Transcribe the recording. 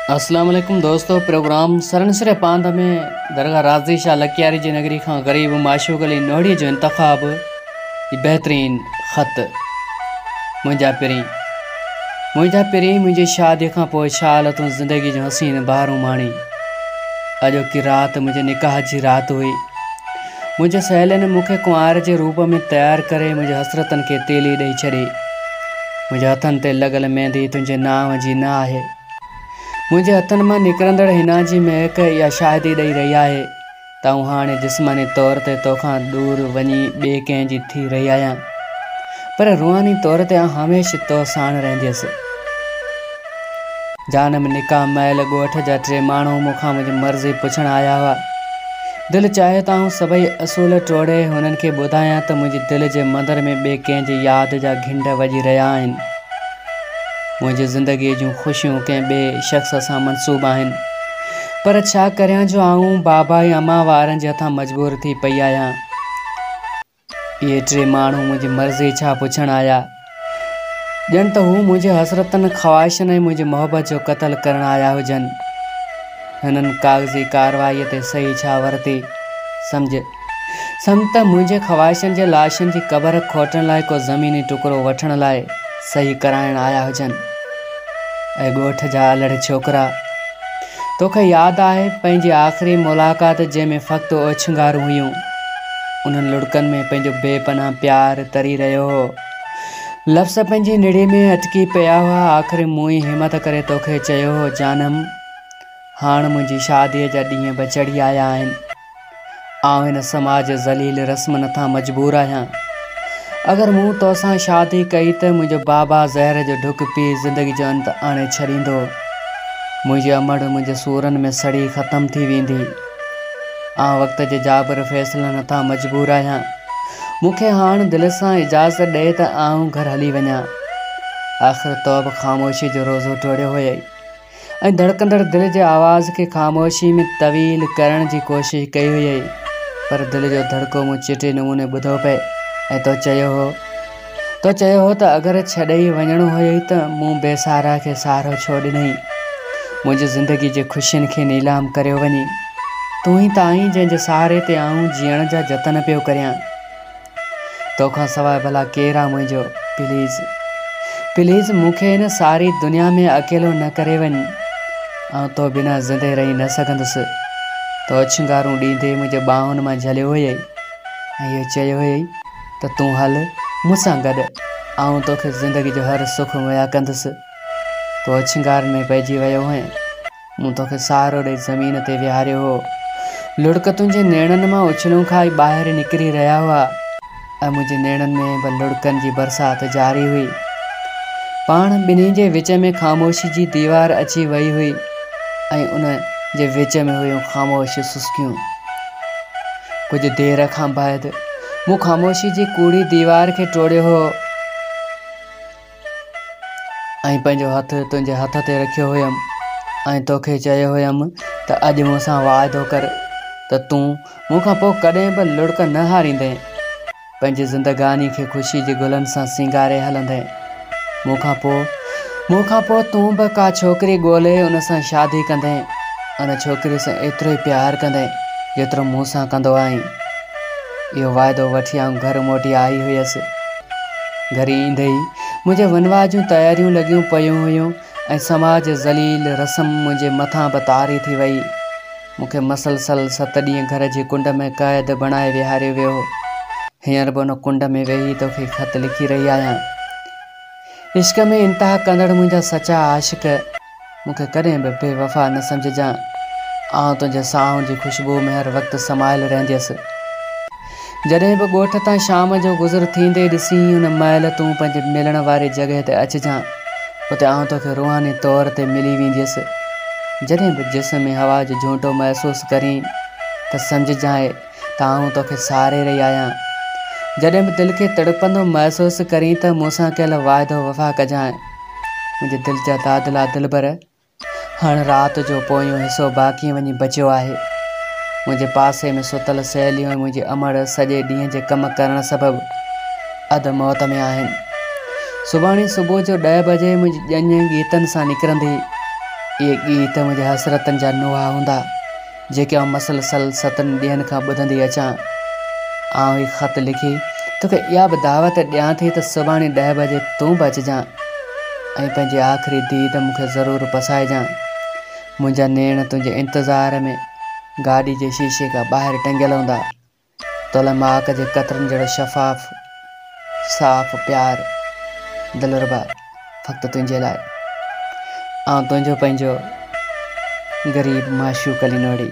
अस्सलाम वालेकुम दोस्तों। प्रोग्राम सरनसरे पांध में दरगाह राज़ी शाह लकियारी जी नगरी खां गरीब माशूक अली नोहड़ी जो इंतखाब बेहतरीन ख़त। मुंहिंजा पिरी मुंहिंजी शादी खां पोइ छा हालतूं ज़िंदगी जो हसीन बहारूं माणी। अॼोकी राति मुंहिंजे निकाह जी राति हुई। मुंहिंजे सहेलियुनि मूंखे कुंवार जे रूप में तयारु करे मुंहिंजे हसरतनि खे तेली ॾेई छॾी। मुंहिंजे हथनि ते लॻल मेहंदी तुंहिंजे नाम जी न आहे। मुंहिंजे हथनि मां निकिरंदड़ हिना जी महक इहा शाहिदी ॾेई रही आहे त आऊं हाणे जिस्मानी तौर ते तोखां दूर वञी ॿिए कंहिंजी थी रही आहियां, पर रूहानी तौर ते हमेशह तो साण रहंदसि। जानम निकाह महिल ॻोठ जा 3 माण्हू मूंखां मुंहिंजी मर्ज़ी पुछण आया हुआ। दिलि चाहे त आऊं सभई असूल टोड़े हुननि खे ॿुधायां त मुंहिंजी दिलि जे मंदर में ॿिए कंहिंजी यादि जा घिंड वॼी रहिया आहिनि। मुंहिंजी ज़िंदगीअ जूं ख़ुशियूं कंहिं ॿिए शख़्स सां मनसूब आहिनि, पर छा करियां जो आऊं बाबा ऐं अम्मा वारनि जे हथां मजबूर थी पई आहियां। इहे 3 माण्हू मुंहिंजी मर्ज़ी छा पुछण आया, ॼण त हू मुंहिंजे हसरतनि ख़्वाहिशनि ऐं मुंहिंजी मोहबत जो क़त्ल करण आया हुजनि। हिननि काग़ज़ी कारवाईअ ते सही छा वरिती सम्झ त मुंहिंजे ख़्वाहिशनि जे लाशनि जी क़बर खोटण लाइ को ज़मीनी टुकड़ो वठण लाइ सही कराइण आया हुजनि। ऐं ॻोठ जा अलड़ छोकिरा, तोखे यादि आहे पंहिंजी आख़िरी मुलाक़ात जंहिंमें फ़क़्तु ओछंगारूं हुयूं। उन्हनि लुड़कनि में पंहिंजो बेपनाह प्यार तरी रहियो हो। लफ़्ज़ पंहिंजी निड़ी में अटकी पिया हुआ। आख़िर मूं ई हिमत करे तोखे चयो हो, जानम हाणे मुंहिंजी शादीअ जा ॾींहं बि चढ़ी आया आहिनि। आउं हिन समाज ज़लील रस्मनि तां मजबूर आहियां। अगरि मूं तोसां शादी कई त मुंहिंजो बाबा ज़हर जो ढुक पी ज़िंदगी जो अंत आणे छॾींदो। मुंहिंजी अमड़ मुंहिंजे सूरनि में सड़ी ख़तमु थी वेंदी। आउं वक़्त जे जाबिर फ़ैसिलनि तां मजबूर आहियां। मूंखे हाणे दिलि सां इजाज़त ॾे त आउं घर हली वञा। आख़िर तो बि ख़ामोशी जो रोज़ो टोड़ियो हुयई ऐं धड़कंदड़ दिलि जे आवाज़ खे ख़ामोशी में तवील करण जी कोशिशि कई हुयई, पर दिलि जो धड़को मूं चिटे नमूने ॿुधो पिए ऐं तो चयो हो त अगरि छॾे वञिणो हुयई त मूं बेसहारा खे सहारो छो ॾिनई। मुंहिंजी ज़िंदगी जे ख़ुशियुनि खे नीलाम करियो वञी। तूं ई त आहीं जंहिंजे सहारे ते आऊं जीअण जा जतन पियो करियां। तोखां सवाइ भला केरु आहे मुंहिंजो? प्लीज़ मूंखे हिन सारी दुनिया में अकेलो न करे वञ। आउं तो बिना ज़िंदे रही न सघंदुसि। तो छिंगारूं ॾींदे मुंहिंजे ॿाहुनि मां झलियो हुयई ऐं इहो चयो हुयई त तूं हल मूंसां गॾु, आउं तोखे ज़िंदगी जो हर सुख मुहैया कंदुसि। तो छिंगारनि में पइजी वियो हुएं। मूं तोखे सहारो ॾेई ज़मीन ते विहारियो हो। लुड़क तुंहिंजे नेणनि मां उछलूं खाई ॿाहिरि निकिरी रहिया हुआ ऐं मुंहिंजे नेणनि में बि लुड़कनि जी बरसाति जारी हुई। पाण ॿिन्ही जे विच में ख़ामोशी जी दीवार अची वई हुई ऐं उन जे विच में हुयूं ख़ामोश सुस्कियूं। कुझु देर खां बाद मूं ख़ामोशी जी कूड़ी दीवार खे टोड़ियो हो ऐं पंहिंजो हथु तुंहिंजे हथ ते रखियो हुयमि ऐं तोखे चयो हुयमि त अॼु मूंसां वाइदो कर त तूं मूंखां पोइ कॾहिं बि लुड़क न हारींदे। पंहिंजी ज़िंदगानी खे ख़ुशी जे गुलनि सां सिंगारे हलंदे। मूंखां पोइ तूं बि का छोकिरी ॻोल्हे उन सां शादी कंदे। उन छोकिरी सां एतिरो ई प्यारु कंदे जेतिरो मूं सां कंदो आहीं। इहो वाइदो वठी आउं घर मोटी आई हुयसि। घर ईंदे ई मुंहिंजे वनवाह जूं तयारियूं लॻियूं पियूं हुयूं ऐं समाज ज़लील रस्म मुंहिंजे मथां बि तारी थी वई। मूंखे मसलसल 7 ॾींहं घर जी कुंड में क़ैद बणाए विहारियो वियो। हींअर बि उन कुंड में वेही तोखे ख़त लिखी रही आहियां। इश्क में इंतिहा कंदड़ मुंहिंजा सचा आशिक़, मूंखे कॾहिं बि बेवफ़ा न सम्झजां। आउं तुंहिंजे साहुनि जी ख़ुशबू में हर वक़्तु समायल रहंदसि। जॾहिं बि ॻोठ तां शाम जो गुज़र थींदे ॾिसी उन महिल तूं पंहिंजे मिलण वारी जॻह ते अचिजांइ। उते आउं तोखे रूहानी तौर ते मिली वेंदसि। जॾहिं बि जिस्म में हवा जो झूंटो महसूसु करीं त सम्झजांइ त आउं तोखे सहारे रही आहियां। जॾहिं बि दिलि खे तड़पंदो महसूसु करीं त मूंसां कयल वाइदो वफ़ा कजांइ। मुंहिंजे दिलि जा दादिला दिलबर, हाणे राति जो पोयों हिसो बाक़ी वञी बचियो आहे। मुंहिंजे पासे में सुतल सहेलियूं ऐं मुंहिंजी अमड़ सॼे ॾींहं जे कम करण सबबु अधु मौत में आहिनि। सुभाणे सुबुह जो 10 बजे मुंहिंजी ॼञ गीतनि सां निकिरंदी। इहे गीत मुंहिंजे हसरतनि जा नुहा हूंदा जेके आउं मसलसल 7 ॾींहंनि खां ॿुधंदी अचां। आउं ही ख़त लिखी तोखे इहा बि दावत ॾियां थी त सुभाणे 10 बजे तूं बि अचिजांइ ऐं पंहिंजी आख़िरी दीद मूंखे ज़रूरु पसाइजांइ। मुंहिंजा नेण तुंहिंजे इंतज़ार में गाॾी जे शीशे खां ॿाहिरि टंगियल हूंदा। तोला माक जे कतरनि जहिड़ो शफ़ाफ़ साफ़ प्यार दिलरुबा फ़क़्ति तुंहिंजे लाइ। तुंहिंजो पंहिंजो ग़रीब माशूक़ अली नोड़ी।